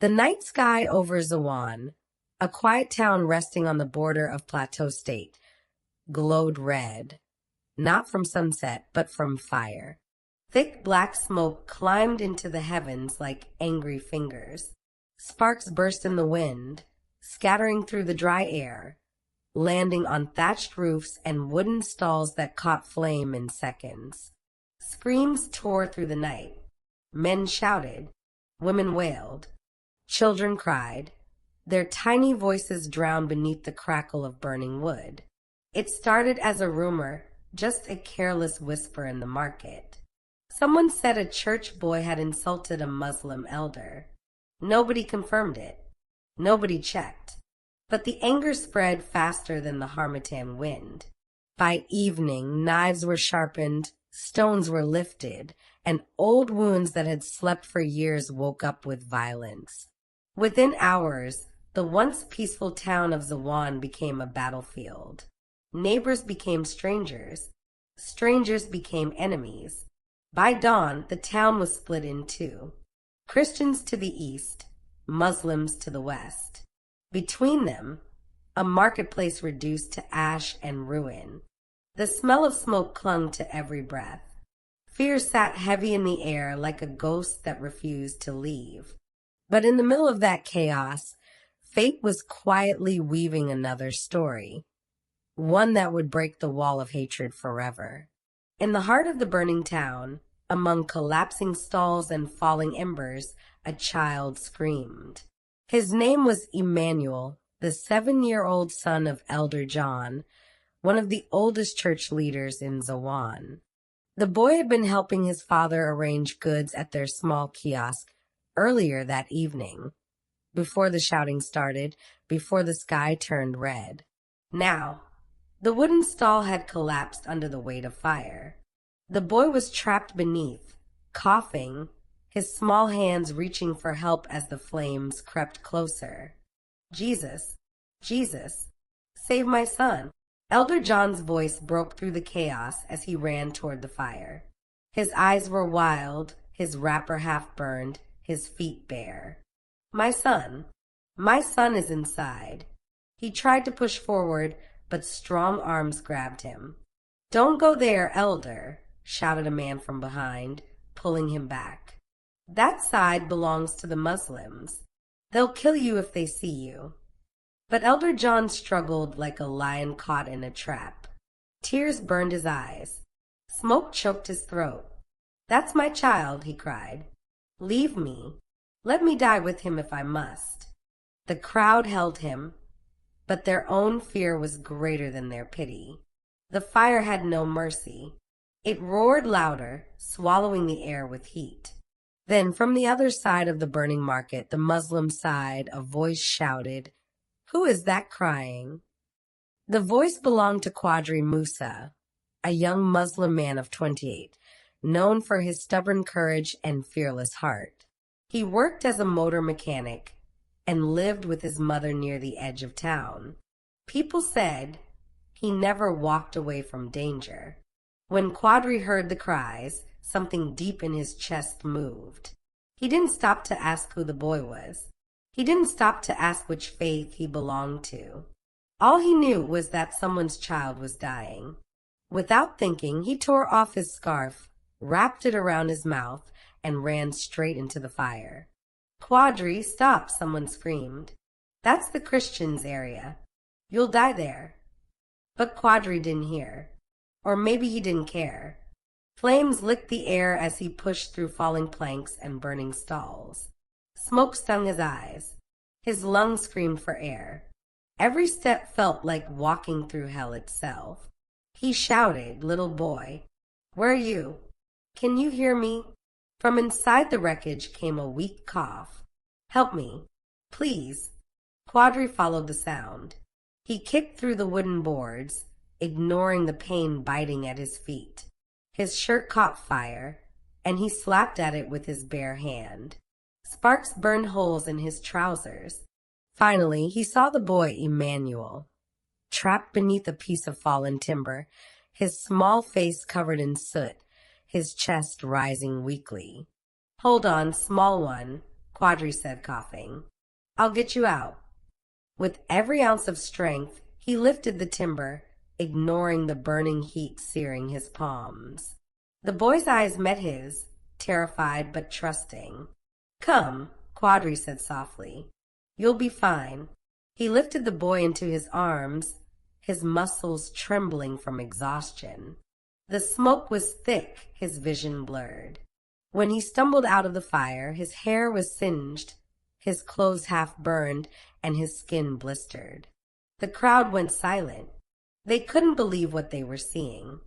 The night sky over Zawan, a quiet town resting on the border of Plateau State, glowed red, not from sunset, but from fire. Thick black smoke climbed into the heavens like angry fingers. Sparks burst in the wind, scattering through the dry air, landing on thatched roofs and wooden stalls that caught flame in seconds. Screams tore through the night. Men shouted, women wailed, children cried, their tiny voices drowned beneath the crackle of burning wood. It started as a rumor, just a careless whisper in the market. Someone said a church boy had insulted a Muslim elder. Nobody confirmed it. Nobody checked. But the anger spread faster than the harmattan wind. By evening, knives were sharpened, stones were lifted, and old wounds that had slept for years woke up with violence. Within hours, the once peaceful town of Zawan became a battlefield. Neighbors became strangers. Strangers became enemies. By dawn, the town was split in two. Christians to the east, Muslims to the west. Between them, a marketplace reduced to ash and ruin. The smell of smoke clung to every breath. Fear sat heavy in the air like a ghost that refused to leave. But in the middle of that chaos, fate was quietly weaving another story, one that would break the wall of hatred forever. In the heart of the burning town, among collapsing stalls and falling embers, a child screamed. His name was Emmanuel, the 7-year-old son of Elder John, one of the oldest church leaders in Zawan. The boy had been helping his father arrange goods at their small kiosk earlier that evening, before the shouting started, before the sky turned red. Now, the wooden stall had collapsed under the weight of fire. The boy was trapped beneath, coughing, his small hands reaching for help as the flames crept closer. Jesus, Jesus, save my son. Elder John's voice broke through the chaos as he ran toward the fire. His eyes were wild, his wrapper half burned, his feet bare. My son is inside. He tried to push forward, but strong arms grabbed him. Don't go there, Elder, shouted a man from behind, pulling him back. That side belongs to the Muslims. They'll kill you if they see you. But Elder John struggled like a lion caught in a trap. Tears burned his eyes. Smoke choked his throat. That's my child, he cried. Leave me. Let me die with him if I must. The crowd held him, but their own fear was greater than their pity. The fire had no mercy. It roared louder, swallowing the air with heat. Then from the other side of the burning market, the Muslim side, a voice shouted, "Who is that crying?" The voice belonged to Quadri Musa, a young Muslim man of 28, known for his stubborn courage and fearless heart. He worked as a motor mechanic and lived with his mother near the edge of town. People said he never walked away from danger. When Quadri heard the cries, something deep in his chest moved. He didn't stop to ask who the boy was. He didn't stop to ask which faith he belonged to. All he knew was that someone's child was dying. Without thinking, he tore off his scarf, wrapped it around his mouth, and ran straight into the fire. "Quadri, stop!" someone screamed. "That's the Christians' area. You'll die there." But Quadri didn't hear. Or maybe he didn't care. Flames licked the air as he pushed through falling planks and burning stalls. Smoke stung his eyes. His lungs screamed for air. Every step felt like walking through hell itself. He shouted, "Little boy, where are you? Can you hear me?" From inside the wreckage came a weak cough. "Help me, please." Quadri followed the sound. He kicked through the wooden boards, ignoring the pain biting at his feet. His shirt caught fire, and he slapped at it with his bare hand. Sparks burned holes in his trousers. Finally, he saw the boy Emmanuel, trapped beneath a piece of fallen timber, his small face covered in soot, his chest rising weakly. "Hold on, small one," Quadri said, coughing. I'll get you out. With every ounce of strength, he lifted the timber, ignoring the burning heat searing his palms. The boy's eyes met his, terrified but trusting. Come, Quadri said softly. You'll be fine. He lifted the boy into his arms, his muscles trembling from exhaustion. The smoke was thick, his vision blurred. When he stumbled out of the fire, his hair was singed, his clothes half burned, and his skin blistered. The crowd went silent. They couldn't believe what they were seeing.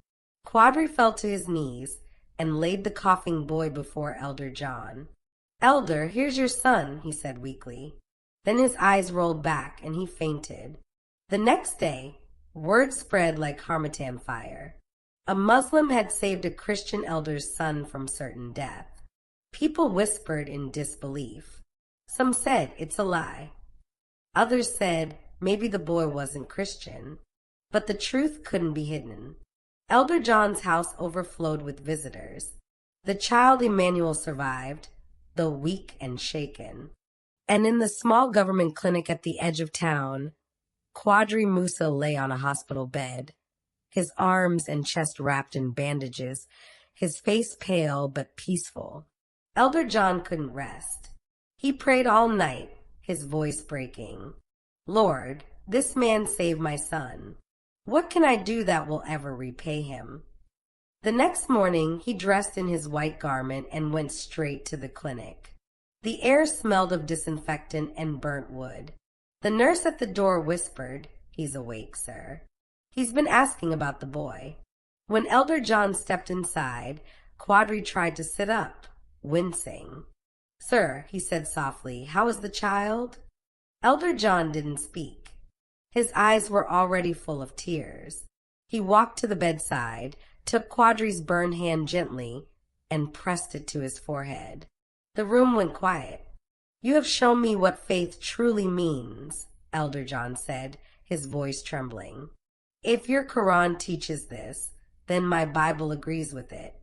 Quadri fell to his knees and laid the coughing boy before Elder John. Elder, here's your son, he said weakly. Then his eyes rolled back and he fainted. The next day, word spread like harmattan fire. A Muslim had saved a Christian elder's son from certain death. People whispered in disbelief. Some said it's a lie. Others said maybe the boy wasn't Christian. But the truth couldn't be hidden. Elder John's house overflowed with visitors. The child Emmanuel survived, though weak and shaken. And in the small government clinic at the edge of town, Quadri Musa lay on a hospital bed, his arms and chest wrapped in bandages, his face pale but peaceful. Elder John couldn't rest. He prayed all night, his voice breaking. Lord, this man saved my son. What can I do that will ever repay him? The next morning, he dressed in his white garment and went straight to the clinic. The air smelled of disinfectant and burnt wood. The nurse at the door whispered, "He's awake, sir." He's been asking about the boy. When Elder John stepped inside, Quadri tried to sit up, wincing. "Sir," he said softly, "how is the child?" Elder John didn't speak. His eyes were already full of tears. He walked to the bedside, took Quadri's burned hand gently, and pressed it to his forehead. The room went quiet. "You have shown me what faith truly means," Elder John said, his voice trembling. "If your Quran teaches this, then my Bible agrees with it."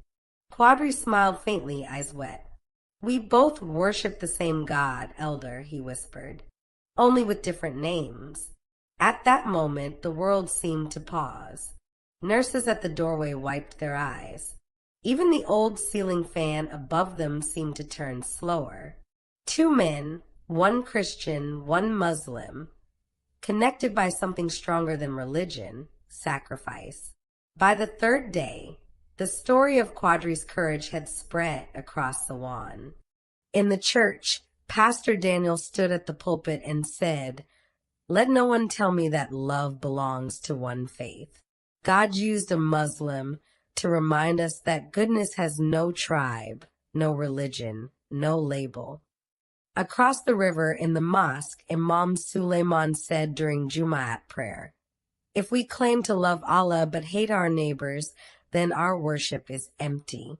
Quadri smiled faintly, eyes wet. "We both worship the same God, Elder," he whispered, "only with different names." At that moment, the world seemed to pause. Nurses at the doorway wiped their eyes. Even the old ceiling fan above them seemed to turn slower. Two men, one Christian, one Muslim, connected by something stronger than religion, sacrifice. By the third day, the story of Quadri's courage had spread across Zawan. In the church, Pastor Daniel stood at the pulpit and said, "Let no one tell me that love belongs to one faith." God used a Muslim to remind us that goodness has no tribe, no religion, no label. Across the river in the mosque, Imam Suleiman said during Jumu'at prayer, "If we claim to love Allah but hate our neighbors, then our worship is empty."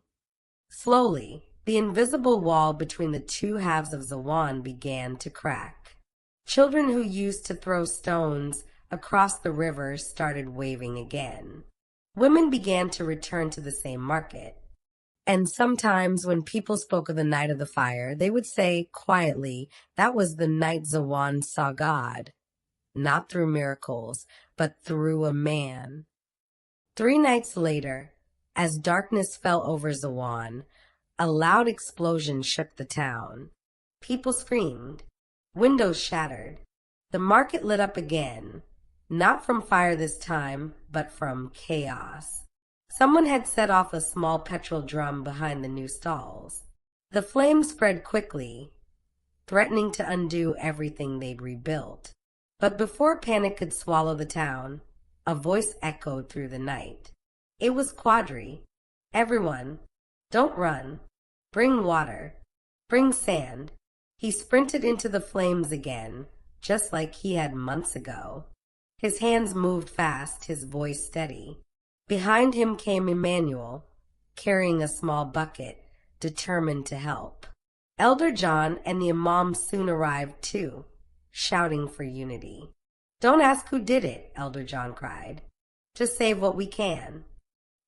Slowly, the invisible wall between the two halves of Zawan began to crack. Children who used to throw stones across the river started waving again. Women began to return to the same market. And sometimes when people spoke of the night of the fire, they would say quietly, that was the night Zawan saw God, not through miracles, but through a man. 3 nights later, as darkness fell over Zawan, a loud explosion shook the town. People screamed. Windows shattered. The market lit up again, not from fire this time, but from chaos. Someone had set off a small petrol drum behind the new stalls. The flames spread quickly, threatening to undo everything they'd rebuilt. But before panic could swallow the town, a voice echoed through the night. It was Quadri. "Everyone, don't run. Bring water. Bring sand." He sprinted into the flames again, just like he had months ago. His hands moved fast, his voice steady. Behind him came Emmanuel, carrying a small bucket, determined to help. Elder John and the Imam soon arrived too, shouting for unity. "Don't ask who did it," Elder John cried. "Just save what we can."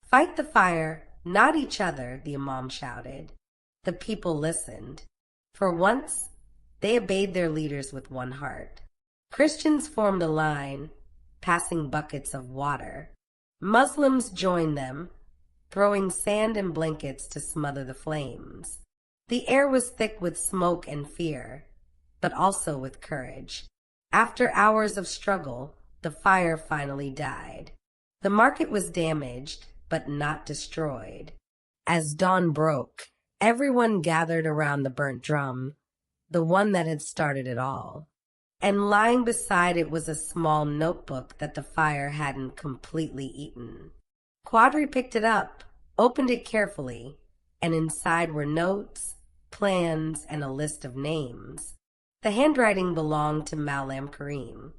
"Fight the fire, not each other," the Imam shouted. The people listened. For once, They obeyed their leaders with one heart. Christians formed a line, passing buckets of water. Muslims joined them, throwing sand and blankets to smother the flames. The air was thick with smoke and fear, but also with courage. After hours of struggle, the fire finally died. The market was damaged, but not destroyed. As dawn broke, everyone gathered around the burnt drum, the one that had started it all. And lying beside it was a small notebook that the fire hadn't completely eaten. Quadri picked it up, opened it carefully, and inside were notes, plans, and a list of names. The handwriting belonged to Malam Karim.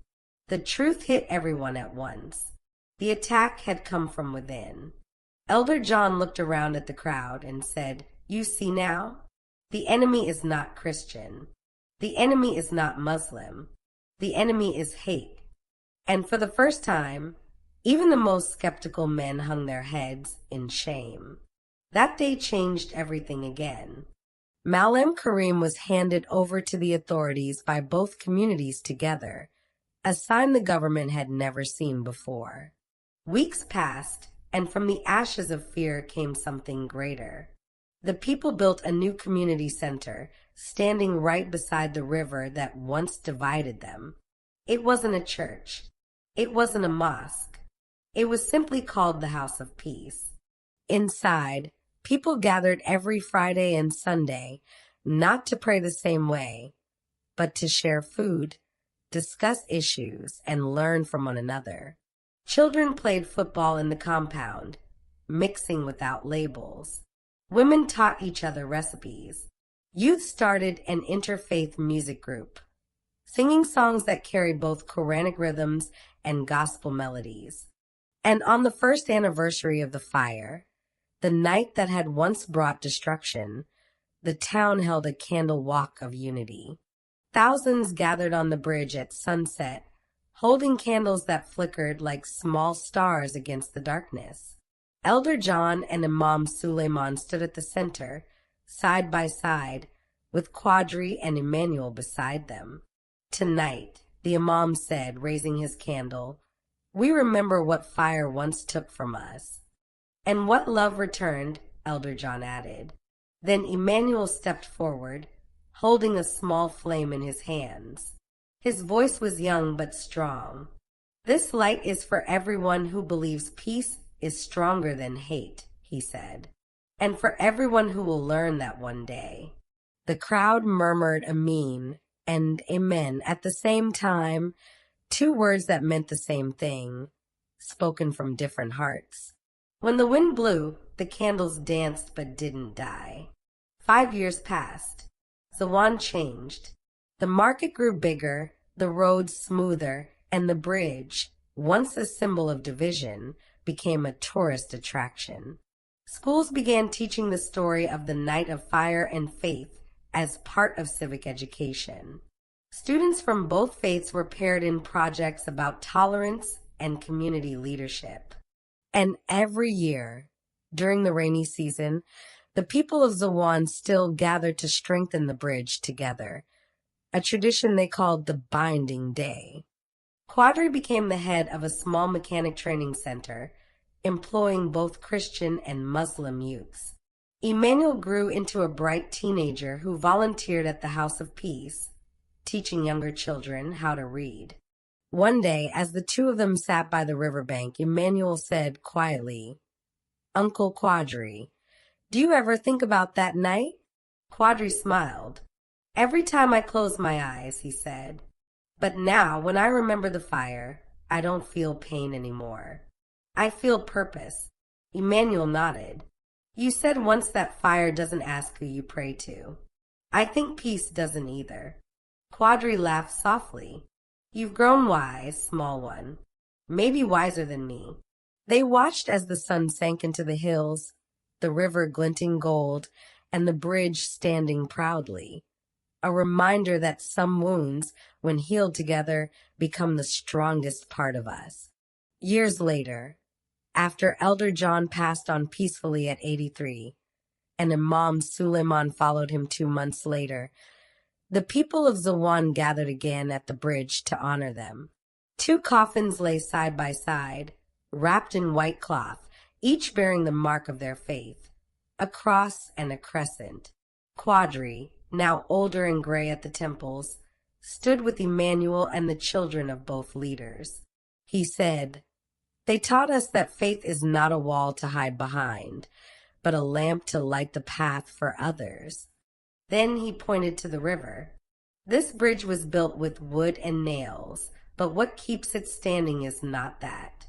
The truth hit everyone at once. The attack had come from within. Elder John looked around at the crowd and said, "You see now? The enemy is not Christian. The enemy is not Muslim. The enemy is hate." And for the first time, even the most skeptical men hung their heads in shame. That day changed everything again. Malam Karim was handed over to the authorities by both communities together, a sign the government had never seen before. Weeks passed, and from the ashes of fear came something greater. The people built a new community center, standing right beside the river that once divided them. It wasn't a church. It wasn't a mosque. It was simply called the House of Peace. Inside, people gathered every Friday and Sunday, not to pray the same way, but to share food, discuss issues, and learn from one another. Children played football in the compound, mixing without labels. Women taught each other recipes. Youth started an interfaith music group, singing songs that carried both Quranic rhythms and gospel melodies. And on the first anniversary of the fire, the night that had once brought destruction, the town held a candle walk of unity. Thousands gathered on the bridge at sunset, holding candles that flickered like small stars against the darkness. Elder John and Imam Suleiman stood at the center, side by side, with Quadri and Emmanuel beside them. "Tonight," the Imam said, raising his candle, "we remember what fire once took from us. And what love returned," Elder John added. Then Emmanuel stepped forward, holding a small flame in his hands. His voice was young but strong. "This light is for everyone who believes peace is stronger than hate," he said, "and for everyone who will learn that one day." The crowd murmured Amin and Amen at the same time, two words that meant the same thing, spoken from different hearts. When the wind blew, the candles danced but didn't die. 5 years passed. Zawan changed. The market grew bigger, the roads smoother, and the bridge, once a symbol of division, became a tourist attraction. Schools began teaching the story of the Night of Fire and Faith as part of civic education. Students from both faiths were paired in projects about tolerance and community leadership. And every year, during the rainy season, the people of Zawan still gathered to strengthen the bridge together, a tradition they called the Binding Day. Quadri became the head of a small mechanic training center, employing both Christian and Muslim youths. Emmanuel grew into a bright teenager who volunteered at the House of Peace, teaching younger children how to read. One day, as the two of them sat by the riverbank, Emmanuel said quietly, "Uncle Quadri, do you ever think about that night?" Quadri smiled. "Every time I close my eyes," he said. "But now, when I remember the fire, I don't feel pain anymore. I feel purpose." Emmanuel nodded. "You said once that fire doesn't ask who you pray to. I think peace doesn't either." Quadri laughed softly. "You've grown wise, small one. Maybe wiser than me." They watched as the sun sank into the hills, the river glinting gold, and the bridge standing proudly. A reminder that some wounds, when healed together, become the strongest part of us. Years later, after Elder John passed on peacefully at 83, and Imam Suleiman followed him 2 months later, The people of Zawan gathered again at the bridge to honor them. Two coffins lay side by side, wrapped in white cloth, each bearing the mark of their faith, a cross and a crescent. Quadri, now older and gray at the temples, stood with Emmanuel and the children of both leaders. He said, "They taught us that faith is not a wall to hide behind, but a lamp to light the path for others." Then he pointed to the river. This bridge was built with wood and nails, but what keeps it standing is not that.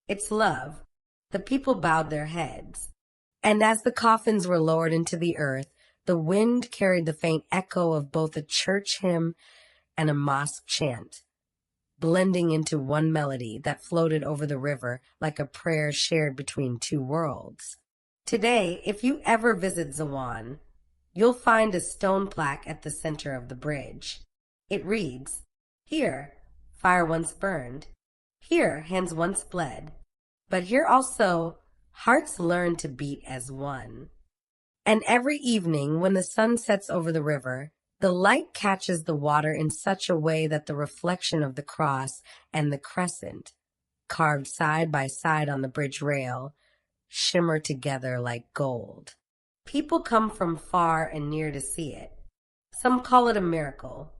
It's love. The people bowed their heads. And as the coffins were lowered into the earth, the wind carried the faint echo of both a church hymn and a mosque chant, blending into one melody that floated over the river like a prayer shared between two worlds. Today, if you ever visit Zawan, you'll find a stone plaque at the center of the bridge. It reads, "Here, fire once burned. Here, hands once bled. But here also, hearts learn to beat as one." And every evening, when the sun sets over the river, the light catches the water in such a way that the reflection of the cross and the crescent, carved side by side on the bridge rail, shimmer together like gold. People come from far and near to see it. Some call it a miracle,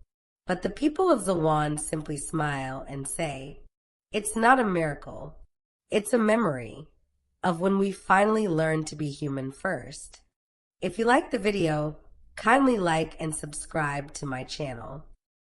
but the people of Zawan simply smile and say, "It's not a miracle. It's a memory of when we finally learned to be human first." If you liked the video, kindly like and subscribe to my channel.